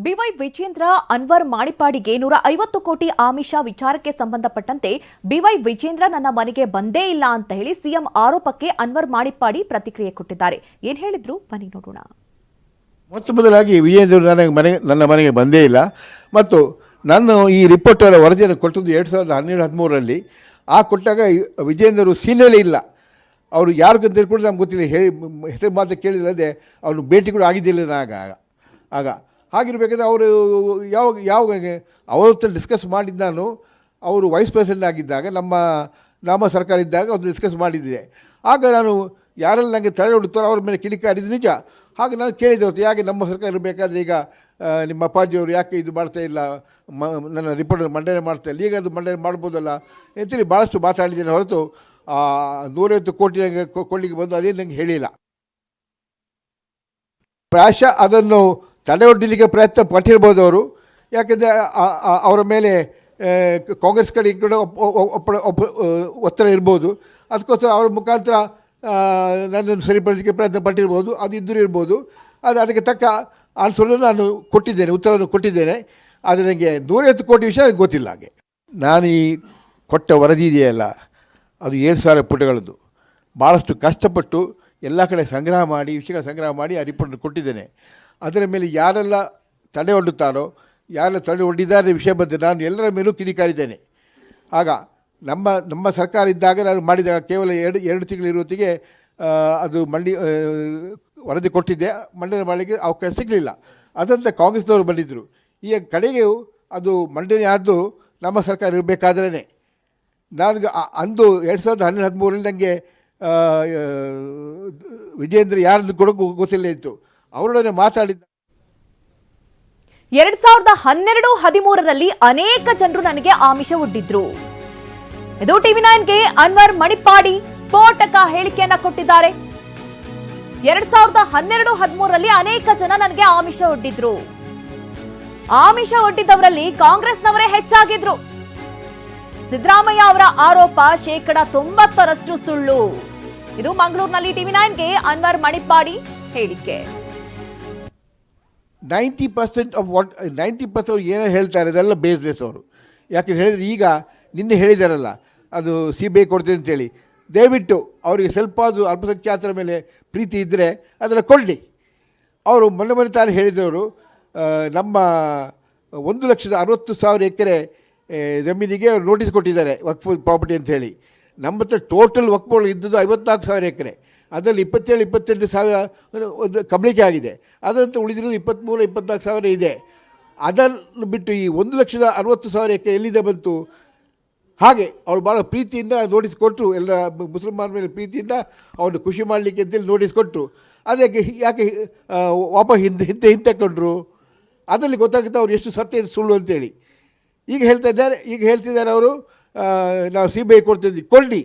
B Y Vijendra Anwar ಮಾಣಿಪಾಡಿಗೆ 150 ಕೋಟಿ ಆಮಿಷ ವಿಚಾರಕ್ಕೆ ಸಂಬಂಧಪಟ್ಟಂತೆ ಬಿವೈ ವಿಜೇಂದ್ರ ನನ್ನ ಮನೆಗೆ ಬಂದೇ ಇಲ್ಲ ಅಂತ ಹೇಳಿ ಸಿಎಂ ಆರೋಪಕ್ಕೆ ಅನ್ವರ್ ಮಾಣಿಪಾಡಿ ಪ್ರತಿಕ್ರಿಯೆ ಕೊಟ್ಟಿದ್ದಾರೆ. ಏನ್ ಹೇಳಿದ್ರು ಬನ್ನಿ ನೋಡೋಣ. ಮೊದಲಾಗಿ ವಿಜೇಂದ್ರ ನನ್ನ ಮನೆಗೆ ಬಂದೇ ಇಲ್ಲ ಮತ್ತು ನಾನು ಈ ರಿಪೋರ್ಟರ ವರದಿಯನ್ನು ಕೊಟ್ಟದ್ದು 2012-13ರಲ್ಲಿ. ಆ ಕೊಟ್ಟಾಗ ವಿಜೇಂದ್ರರು ಸೀನಿಯರೇ ಇಲ್ಲ. ಅವರು ಯಾರು ಅಂತ ಕೂಡ ನಮ್ಗೆ ಗೊತ್ತಿಲ್ಲ, ಹೆಸರು ಮಾತ್ರ ಕೇಳಿಲ್ಲದೆ ಅವನು ಭೇಟಿ ಕೂಡ ಆಗಿದ್ದಿಲ್ಲ ಆಗ ಹಾಗಿರಬೇಕಾದ್ರೆ ಅವರು ಯಾವಾಗ ಅವ್ರ ಹತ್ರ ಡಿಸ್ಕಸ್ ಮಾಡಿದ್ದು ನಾನು ಅವರು ವೈಸ್ ಪ್ರೆಸಿಡೆಂಟ್ ಆಗಿದ್ದಾಗ ನಮ್ಮ ಸರ್ಕಾರ ಇದ್ದಾಗ ಅವ್ರು ಡಿಸ್ಕಸ್ ಮಾಡಿದ್ದೆ. ಆಗ ನಾನು ಯಾರೆಲ್ಲ ನನಗೆ ತಡೆ ಹೊಡುತ್ತಾರೋ ಅವ್ರ ಮೇಲೆ ಕಿಡಿಕಾರಿದ್ದು ನಿಜ. ಹಾಗೆ ನಾನು ಕೇಳಿದೆ ಹೊರತು ಯಾಕೆ ನಮ್ಮ ಸರ್ಕಾರ ಇರಬೇಕಾದ್ರೆ ಈಗ ನಿಮ್ಮ ಅಪ್ಪಾಜಿಯವರು ಯಾಕೆ ಇದು ಮಾಡ್ತಾ ಇಲ್ಲ, ನನ್ನ ರಿಪೋರ್ಟ್ ಮಂಡನೆ ಮಾಡ್ತಾ ಇಲ್ಲ, ಈಗ ಅದು ಮಂಡನೆ ಮಾಡ್ಬೋದಲ್ಲ ಅಂತೇಳಿ ಭಾಳಷ್ಟು ಮಾತಾಡಿದ್ದೇನೆ ಹೊರತು 150 ಕೋಟಿ ನನಗೆ ಕೊಡಲಿಕ್ಕೆ ಬಂದು ಅದೇನು ನನಗೆ ಹೇಳಿಲ್ಲ. ಪ್ರಾಯಶಃ ಅದನ್ನು ತಡೆ ಒಡ್ಡಲಿಕ್ಕೆ ಪ್ರಯತ್ನ ಪಟ್ಟಿರ್ಬೋದು ಅವರು. ಯಾಕೆಂದರೆ ಅವರ ಮೇಲೆ ಕಾಂಗ್ರೆಸ್ ಕಡೆ ಕೂಡ ಒತ್ತಡ ಇರ್ಬೋದು. ಅದಕ್ಕೋಸ್ಕರ ಅವರ ಮುಖಾಂತರ ನನ್ನನ್ನು ಸರಿಪಡಿಸಲಿಕ್ಕೆ ಪ್ರಯತ್ನ ಪಟ್ಟಿರ್ಬೋದು, ಅದು ಇದ್ದರೂ ಇರ್ಬೋದು. ಅದಕ್ಕೆ ತಕ್ಕ ಆನ್ಸರನ್ನು ನಾನು ಕೊಟ್ಟಿದ್ದೇನೆ, ಉತ್ತರವನ್ನು ಕೊಟ್ಟಿದ್ದೇನೆ. ಆದರೆ ನನಗೆ 150 ಕೋಟಿ ವಿಷಯ ನನಗೆ ಗೊತ್ತಿಲ್ಲ. ಹಾಗೆ ನಾನು ಈ ಕೊಟ್ಟ ವರದಿ ಇದೆಯಲ್ಲ, ಅದು 7,000 ಪುಟಗಳದ್ದು. ಭಾಳಷ್ಟು ಕಷ್ಟಪಟ್ಟು ಎಲ್ಲ ಕಡೆ ವಿಷಯಗಳ ಸಂಗ್ರಹ ಮಾಡಿ ಆ ರಿಪೋರ್ಟ್ ಕೊಟ್ಟಿದ್ದೇನೆ. ಅದರ ಮೇಲೆ ಯಾರೆಲ್ಲ ತಡೆ ಒಡ್ಡುತ್ತಾರೋ, ಯಾರೆಲ್ಲ ತಡೆ ಒಡ್ಡಿದ್ದಾರೆ ವಿಷಯ ಬಂದರೆ ನಾನು ಎಲ್ಲರ ಮೇಲೂ ಕಿಡಿಕಾರಿದ್ದೇನೆ. ಆಗ ನಮ್ಮ ಸರ್ಕಾರ ಇದ್ದಾಗ ನಾನು ಮಾಡಿದಾಗ ಕೇವಲ ಎರಡು ತಿಂಗಳಿರುವತ್ತಿಗೆ ಅದು ವರದಿ ಕೊಟ್ಟಿದ್ದೆ. ಮಂಡನೆ ಮಾಡಲಿಕ್ಕೆ ಅವಕಾಶ ಸಿಗಲಿಲ್ಲ. ಅದರಂತೆ ಕಾಂಗ್ರೆಸ್ನವರು ಬಂದಿದ್ದರು. ಈಗ ಕಡೆಗೆ ಅದು ಮಂಡನೆ ಆದ್ದು ನಮ್ಮ ಸರ್ಕಾರ ಇರಬೇಕಾದ್ರೇ. ನನಗೆ ಅಂದು 2012-13ರಲ್ಲಿ ನನಗೆ ವಿಜೇಂದ್ರ ಯಾರನ್ನು ಕೂಡ ಗೊತ್ತಿಲ್ಲ ಇತ್ತು. ಅವರೊಡನೆ ಮಾತಾಡಿದ್ದ 2012-13ರಲ್ಲಿ ಅನೇಕ ಜನರು ನನಗೆ ಆಮಿಷ ಒಡ್ಡಿದ್ರು. ಇದು ಟಿವಿ9ಗೆ ಅನ್ವರ್ ಮಣಿಪಾಡಿ ಸ್ಫೋಟಕ ಹೇಳಿಕೆಯನ್ನ ಕೊಟ್ಟಿದ್ದಾರೆ. 2012-13ರಲ್ಲಿ ಅನೇಕ ಜನ ನನಗೆ ಆಮಿಷ ಒಡ್ಡಿದ್ರು. ಆಮಿಷ ಒಡ್ಡಿದವರಲ್ಲಿ ಕಾಂಗ್ರೆಸ್ನವರೇ ಹೆಚ್ಚಾಗಿದ್ರು. ಸಿದ್ದರಾಮಯ್ಯ ಅವರ ಆರೋಪ 90% ಸುಳ್ಳು. ಇದು ಮಂಗಳೂರಿನಲ್ಲಿ ಟಿವಿ9ಗೆ ಅನ್ವರ್ ಮಣಿಪಾಡಿ ಹೇಳಿಕೆ. 90% ಏನೋ ಹೇಳ್ತಾರೆ ಅದೆಲ್ಲ ಬೇಸ್ಲೆಸ್ ಅವರು. ಯಾಕೆ ಹೇಳಿದರೆ ಈಗ ನಿನ್ನೆ ಹೇಳಿದಾರಲ್ಲ ಅದು CBI ಕೊಡ್ತೇನೆ ಅಂತೇಳಿ. ದಯವಿಟ್ಟು ಅವರಿಗೆ ಸ್ವಲ್ಪ ಅದು ಅಲ್ಪಸಂಖ್ಯಾತರ ಮೇಲೆ ಪ್ರೀತಿ ಇದ್ದರೆ ಅದನ್ನು ಕೊಡಲಿ. ಅವರು ಮೊನ್ನೆ ತಾನು ಹೇಳಿದವರು ನಮ್ಮ 1,60,000 ಎಕರೆ ಜಮೀನಿಗೆ ಅವರು ನೋಟಿಸ್ ಕೊಟ್ಟಿದ್ದಾರೆ ವಕ್ಫ್ ಪ್ರಾಪರ್ಟಿ ಅಂತ ಹೇಳಿ. ನಮ್ಮ ಹತ್ರ ಟೋಟಲ್ ವಕ್ಫ್ಗಳು ಇದ್ದದ್ದು 54,000 ಎಕರೆ. ಅದರಲ್ಲಿ 27-28,000 ಒಂದು ಕಬಳಿಕೆ ಆಗಿದೆ. ಅದರಂತೆ ಉಳಿದಿರೋದು 23-24,000 ಇದೆ. ಅದನ್ನು ಬಿಟ್ಟು ಈ 1,60,000 ಎಕರೆ ಎಲ್ಲಿದೆ ಬಂತು? ಹಾಗೆ ಅವಳು ಭಾಳ ಪ್ರೀತಿಯಿಂದ ನೋಟಿಸ್ ಕೊಟ್ಟರು. ಎಲ್ಲ ಮುಸಲ್ಮಾನ ಮೇಲೆ ಪ್ರೀತಿಯಿಂದ ಅವ್ರನ್ನ ಖುಷಿ ಮಾಡಲಿಕ್ಕೆ ಅಂತೇಳಿ ನೋಟಿಸ್ ಕೊಟ್ಟರು. ಅದಕ್ಕೆ ಯಾಕೆ ವಾಪಸ್ ಹಿಂತೆಕೊಂಡ್ರು? ಅದರಲ್ಲಿ ಗೊತ್ತಾಗುತ್ತೆ ಅವ್ರು ಎಷ್ಟು ಸತ್ಯ ಸುಳ್ಳು ಅಂತೇಳಿ. ಈಗ ಹೇಳ್ತಿದ್ದಾರೆ ಅವರು ನಾವು CBI ಕೊಡ್ತಿದ್ವಿ. ಕೊಡಲಿ,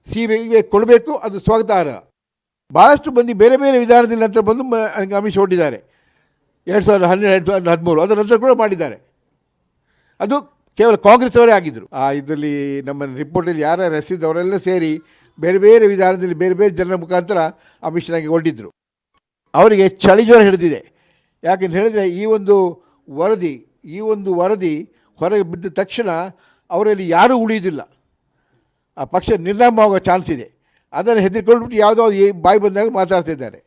CBI ಕೊಡಬೇಕು, ಅದು ಸ್ವಾಗತಾರ್ಹ. ಭಾಳಷ್ಟು ಮಂದಿ ಬೇರೆ ಬೇರೆ ವಿಧಾನದಲ್ಲಿ ನಂತರ ಬಂದು ನನಗೆ ಆಮಿಷ ಒಡ್ಡಿದ್ದಾರೆ 2012-13 ಅದರ ನಂತರ ಕೂಡ ಮಾಡಿದ್ದಾರೆ. ಅದು ಕೇವಲ ಕಾಂಗ್ರೆಸ್ ಅವರೇ ಆಗಿದ್ದರು. ಇದರಲ್ಲಿ ನಮ್ಮ ರಿಪೋರ್ಟಲ್ಲಿ ಯಾರು ಹೆಸರಿದ್ದವರೆಲ್ಲ ಸೇರಿ ಬೇರೆ ಬೇರೆ ವಿಧಾನದಲ್ಲಿ ಬೇರೆ ಬೇರೆ ಜನರ ಮುಖಾಂತರ ಆಮಿಷ ನನಗೆ ಒಡ್ಡಿದ್ರು. ಅವರಿಗೆ ಚಳಿ ಜ್ವರ ಹಿಡಿದಿದೆ. ಯಾಕೆಂತ ಹೇಳಿದರೆ ಈ ಒಂದು ವರದಿ ಹೊರಗೆ ಬಿದ್ದ ತಕ್ಷಣ ಅವರಲ್ಲಿ ಯಾರೂ ಉಳಿಯೋದಿಲ್ಲ. ಆ ಪಕ್ಷ ನಿರ್ನಾಮ ಆಗೋ ಚಾನ್ಸ್ ಇದೆ. ಅದನ್ನು ಹೆದರಿಕೊಂಡ್ಬಿಟ್ಟು ಯಾವುದೋ ಬಾಯಿ ಬಂದಾಗ ಮಾತಾಡ್ತಿದ್ದಾರೆ.